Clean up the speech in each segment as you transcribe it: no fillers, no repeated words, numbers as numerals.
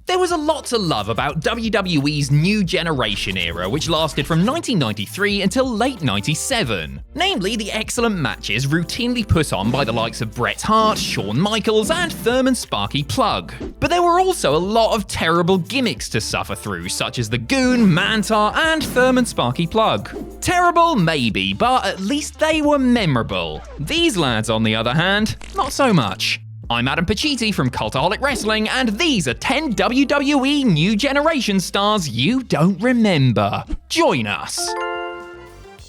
There was a lot to love about WWE's New Generation era, which lasted from 1993 until late 97. Namely, the excellent matches routinely put on by the likes of Bret Hart, Shawn Michaels, and Thurman Sparky Plugg. But there were also a lot of terrible gimmicks to suffer through, such as the Goon, Mantar, and Thurman Sparky Plugg. Terrible, maybe, but at least they were memorable. These lads, on the other hand, not so much. I'm Adam Pacitti from Cultaholic Wrestling, and these are 10 WWE New Generation stars you don't remember. Join us.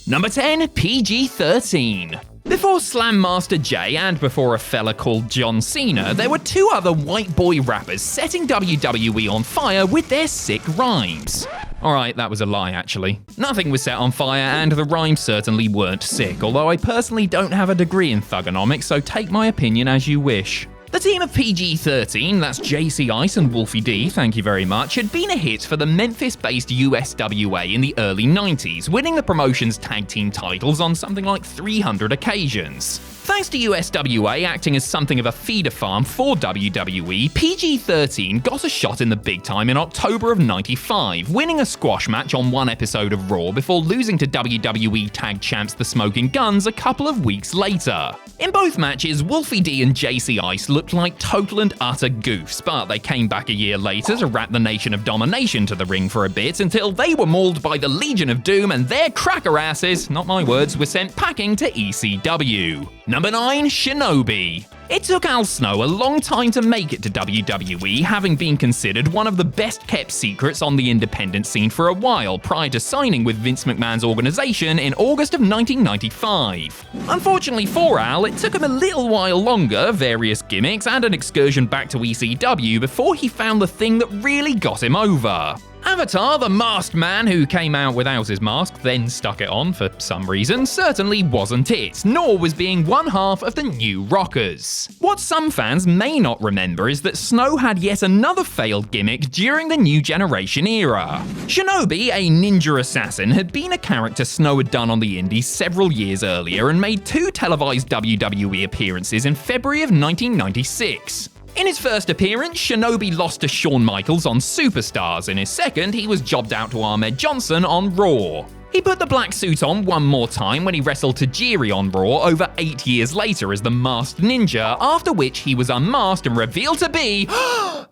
Number 10, PG-13. Before Slam Master Jay and before a fella called John Cena, there were two other white boy rappers setting WWE on fire with their sick rhymes. Alright, that was a lie actually. Nothing was set on fire and the rhymes certainly weren't sick, although I personally don't have a degree in thugonomics, so take my opinion as you wish. The team of PG-13, that's JC Ice and Wolfie D, thank you very much, had been a hit for the Memphis-based USWA in the early 90s, winning the promotion's tag team titles on something like 300 occasions. Thanks to USWA acting as something of a feeder farm for WWE, PG-13 got a shot in the big time in October of 95, winning a squash match on one episode of Raw before losing to WWE Tag Champs The Smoking Guns a couple of weeks later. In both matches, Wolfie D and JC Ice looked like total and utter goofs, but they came back a year later to wrap the Nation of Domination to the ring for a bit until they were mauled by the Legion of Doom and their cracker asses, not my words, were sent packing to ECW. Number 9, Shinobi. It took Al Snow a long time to make it to WWE, having been considered one of the best-kept secrets on the independent scene for a while prior to signing with Vince McMahon's organization in August of 1995. Unfortunately for Al, it took him a little while longer, various gimmicks, and an excursion back to ECW before he found the thing that really got him over. Avatar, the masked man who came out without his mask, then stuck it on for some reason, certainly wasn't it, nor was being one half of the New Rockers. What some fans may not remember is that Snow had yet another failed gimmick during the New Generation era. Shinobi, a ninja assassin, had been a character Snow had done on the indies several years earlier and made two televised WWE appearances in February of 1996. In his first appearance, Shinobi lost to Shawn Michaels on Superstars. In his second, he was jobbed out to Ahmed Johnson on Raw. He put the black suit on one more time when he wrestled Tajiri on Raw over 8 years later as the Masked Ninja, after which he was unmasked and revealed to be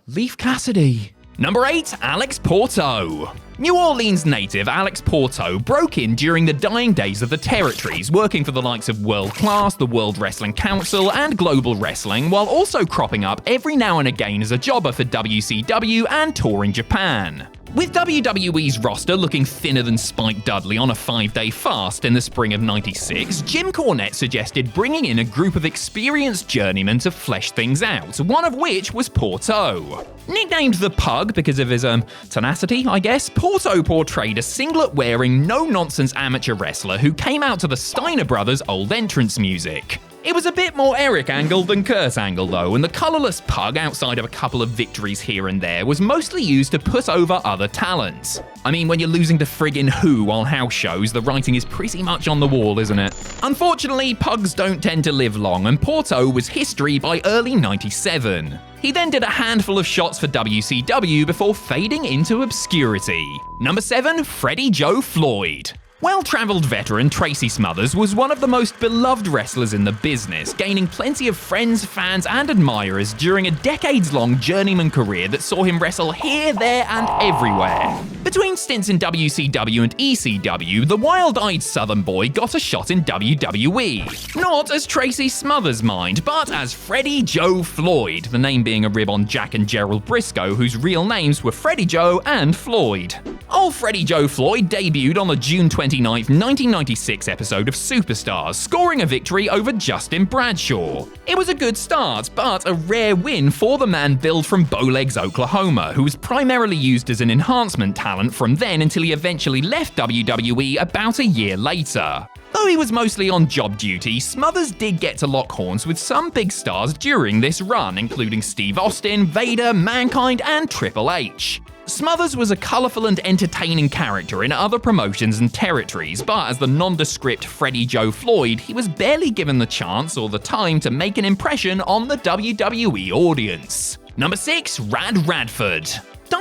Leif Cassidy. Number 8, Alex Porto. New Orleans native Alex Porto broke in during the dying days of the territories, working for the likes of World Class, the World Wrestling Council, and Global Wrestling, while also cropping up every now and again as a jobber for WCW and touring Japan. With WWE's roster looking thinner than Spike Dudley on a 5-day fast in the spring of '96, Jim Cornette suggested bringing in a group of experienced journeymen to flesh things out, one of which was Porto. Nicknamed the Pug because of his tenacity, I guess, Porto portrayed a singlet-wearing, no-nonsense amateur wrestler who came out to the Steiner Brothers' old entrance music. It was a bit more Eric Angle than Kurt Angle though, and the colourless Pug, outside of a couple of victories here and there, was mostly used to put over other talents. I mean, when you're losing to friggin' Who on house shows, the writing is pretty much on the wall, isn't it? Unfortunately, Pugs don't tend to live long, and Porto was history by early '97. He then did a handful of shots for WCW before fading into obscurity. Number 7, Freddie Joe Floyd. Well-travelled veteran Tracy Smothers was one of the most beloved wrestlers in the business, gaining plenty of friends, fans, and admirers during a decades-long journeyman career that saw him wrestle here, there, and everywhere. Between stints in WCW and ECW, the wild-eyed Southern boy got a shot in WWE. Not as Tracy Smothers, mind, but as Freddie Joe Floyd, the name being a rib on Jack and Gerald Briscoe, whose real names were Freddie Joe and Floyd. Old Freddie Joe Floyd debuted on the June 29th, 1996 episode of Superstars, scoring a victory over Justin Bradshaw. It was a good start, but a rare win for the man billed from Bowlegs, Oklahoma, who was primarily used as an enhancement talent from then until he eventually left WWE about a year later. Though he was mostly on job duty, Smothers did get to lock horns with some big stars during this run, including Steve Austin, Vader, Mankind, and Triple H. Smothers was a colourful and entertaining character in other promotions and territories, but as the nondescript Freddie Joe Floyd, he was barely given the chance or the time to make an impression on the WWE audience. Number 6, Rad Radford.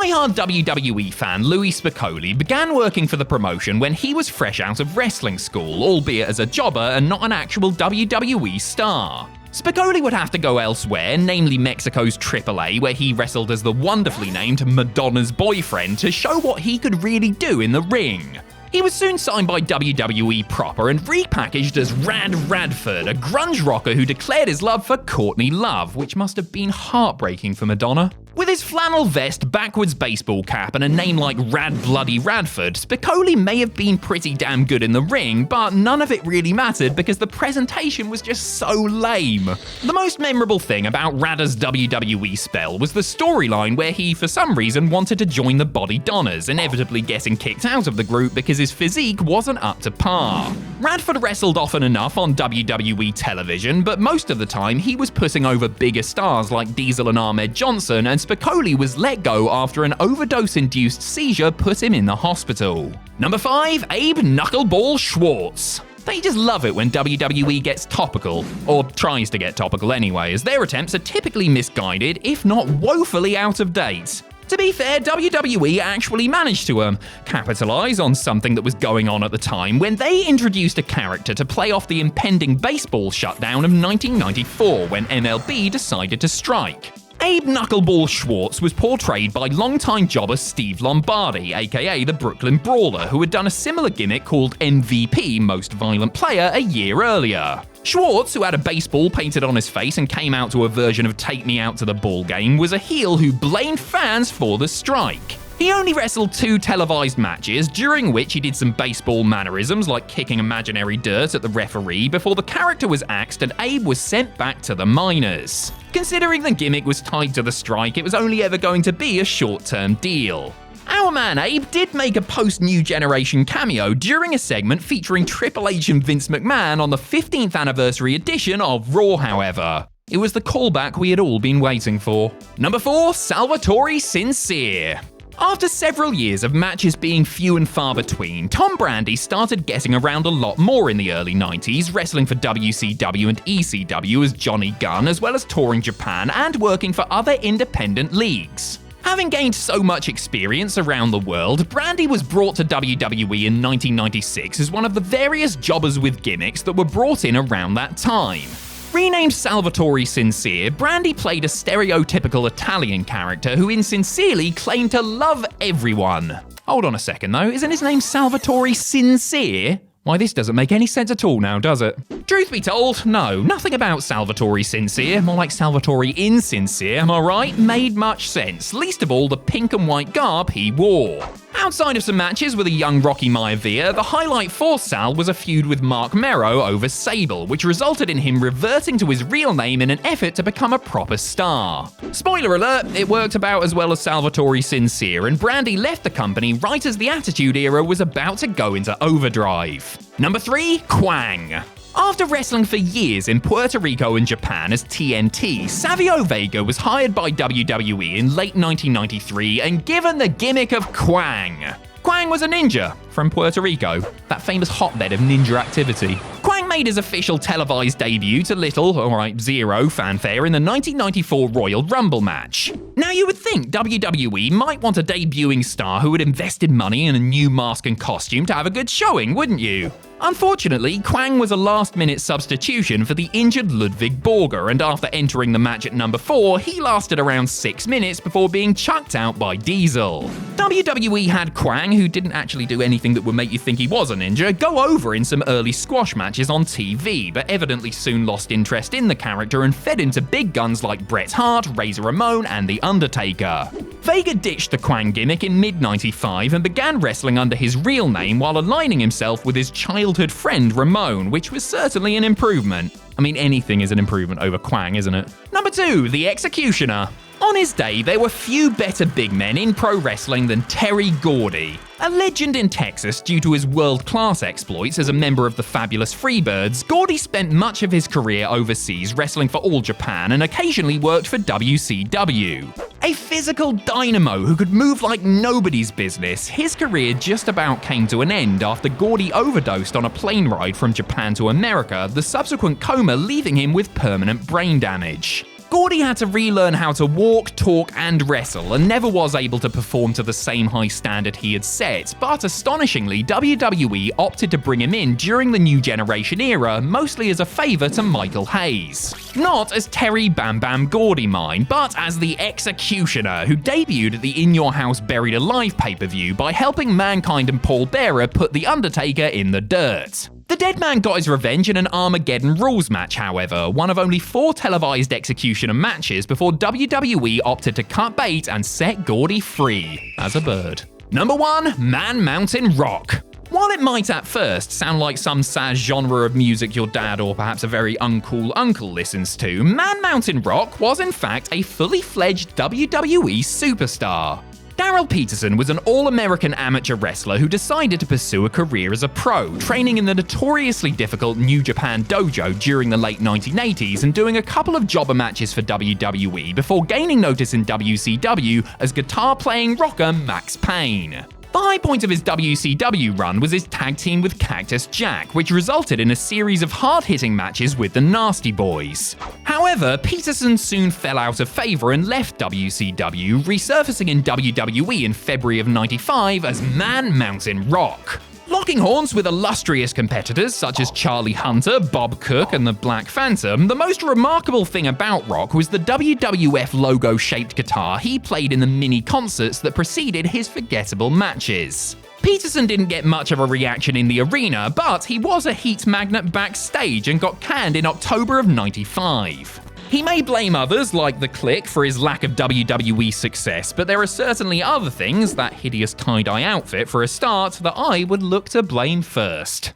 Die-hard WWE fan Louis Spicolli began working for the promotion when he was fresh out of wrestling school, albeit as a jobber and not an actual WWE star. Spicolli would have to go elsewhere, namely Mexico's AAA, where he wrestled as the wonderfully named Madonna's boyfriend, to show what he could really do in the ring. He was soon signed by WWE proper and repackaged as Rad Radford, a grunge rocker who declared his love for Courtney Love, which must have been heartbreaking for Madonna. With his flannel vest, backwards baseball cap, and a name like Rad Bloody Radford, Spicolli may have been pretty damn good in the ring, but none of it really mattered because the presentation was just so lame. The most memorable thing about Radda's WWE spell was the storyline where he, for some reason, wanted to join the Body Donners, inevitably getting kicked out of the group because his physique wasn't up to par. Radford wrestled often enough on WWE television, but most of the time he was putting over bigger stars like Diesel and Ahmed Johnson, and Spicolli was let go after an overdose-induced seizure put him in the hospital. Number 5, Abe Knuckleball Schwartz. They just love it when WWE gets topical, or tries to get topical anyway, as their attempts are typically misguided, if not woefully out of date. To be fair, WWE actually managed to capitalize on something that was going on at the time when they introduced a character to play off the impending baseball shutdown of 1994 when MLB decided to strike. Abe Knuckleball Schwartz was portrayed by longtime jobber Steve Lombardi, aka the Brooklyn Brawler, who had done a similar gimmick called MVP, Most Violent Player, a year earlier. Schwartz, who had a baseball painted on his face and came out to a version of Take Me Out to the Ball Game, was a heel who blamed fans for the strike. He only wrestled 2 televised matches, during which he did some baseball mannerisms like kicking imaginary dirt at the referee before the character was axed and Abe was sent back to the minors. Considering the gimmick was tied to the strike, it was only ever going to be a short-term deal. Our man Abe did make a post-New Generation cameo during a segment featuring Triple H and Vince McMahon on the 15th anniversary edition of Raw, however. It was the callback we had all been waiting for. Number 4, Salvatore Sincere. After several years of matches being few and far between, Tom Brandi started getting around a lot more in the early 90s, wrestling for WCW and ECW as Johnny Gunn, as well as touring Japan and working for other independent leagues. Having gained so much experience around the world, Brandi was brought to WWE in 1996 as one of the various jobbers with gimmicks that were brought in around that time. Renamed Salvatore Sincere, Brandi played a stereotypical Italian character who insincerely claimed to love everyone. Hold on a second though, isn't his name Salvatore Sincere? Why, this doesn't make any sense at all now, does it? Truth be told, no, nothing about Salvatore Sincere, more like Salvatore Insincere, am I right? Made much sense, least of all the pink and white garb he wore. Outside of some matches with a young Rocky Maivia, the highlight for Sal was a feud with Mark Mero over Sable, which resulted in him reverting to his real name in an effort to become a proper star. Spoiler alert, it worked about as well as Salvatore Sincere, and Brandi left the company right as the Attitude Era was about to go into overdrive. Number 3, Kwang. After wrestling for years in Puerto Rico and Japan as TNT, Savio Vega was hired by WWE in late 1993 and given the gimmick of Kwang. Kwang was a ninja from Puerto Rico, that famous hotbed of ninja activity. Kwang made his official televised debut to little, zero fanfare in the 1994 Royal Rumble match. Now you would think WWE might want a debuting star who had invested money in a new mask and costume to have a good showing, wouldn't you? Unfortunately, Kwang was a last-minute substitution for the injured Ludwig Borger, and after entering the match at number 4, he lasted around 6 minutes before being chucked out by Diesel. WWE had Kwang, who didn't actually do anything that would make you think he was a ninja, go over in some early squash matches on TV, but evidently soon lost interest in the character and fed into big guns like Bret Hart, Razor Ramon, and The Undertaker. Vega ditched the Kwang gimmick in mid-95 and began wrestling under his real name while aligning himself with his childhood friend Ramon, which was certainly an improvement. I mean, anything is an improvement over Kwang, isn't it? Number 2, The Executioner. On his day, there were few better big men in pro wrestling than Terry Gordy. A legend in Texas due to his world-class exploits as a member of the Fabulous Freebirds, Gordy spent much of his career overseas wrestling for All Japan and occasionally worked for WCW. A physical dynamo who could move like nobody's business, his career just about came to an end after Gordy overdosed on a plane ride from Japan to America, the subsequent coma leaving him with permanent brain damage. Gordy had to relearn how to walk, talk, and wrestle, and never was able to perform to the same high standard he had set, but astonishingly, WWE opted to bring him in during the New Generation era, mostly as a favour to Michael Hayes. Not as Terry Bam Bam Gordy mine, but as the Executioner, who debuted at the In Your House Buried Alive pay-per-view by helping Mankind and Paul Bearer put The Undertaker in the dirt. The dead man got his revenge in an Armageddon Rules match, however, one of only 4 televised Executioner matches before WWE opted to cut bait and set Gordy free as a bird. Number 1. Man Mountain Rock. While it might at first sound like some sad genre of music your dad or perhaps a very uncool uncle listens to, Man Mountain Rock was in fact a fully fledged WWE superstar. Darrell Peterson was an all-American amateur wrestler who decided to pursue a career as a pro, training in the notoriously difficult New Japan dojo during the late 1980s and doing a couple of jobber matches for WWE before gaining notice in WCW as guitar-playing rocker Max Payne. The high point of his WCW run was his tag team with Cactus Jack, which resulted in a series of hard-hitting matches with the Nasty Boys. However, Peterson soon fell out of favour and left WCW, resurfacing in WWE in February of '95 as Man Mountain Rock. Locking horns with illustrious competitors such as Charlie Hunter, Bob Cook, and the Black Phantom, the most remarkable thing about Rock was the WWF logo-shaped guitar he played in the mini concerts that preceded his forgettable matches. Peterson didn't get much of a reaction in the arena, but he was a heat magnet backstage and got canned in October of '95. He may blame others, like The Click, for his lack of WWE success, but there are certainly other things, that hideous tie-dye outfit for a start, that I would look to blame first.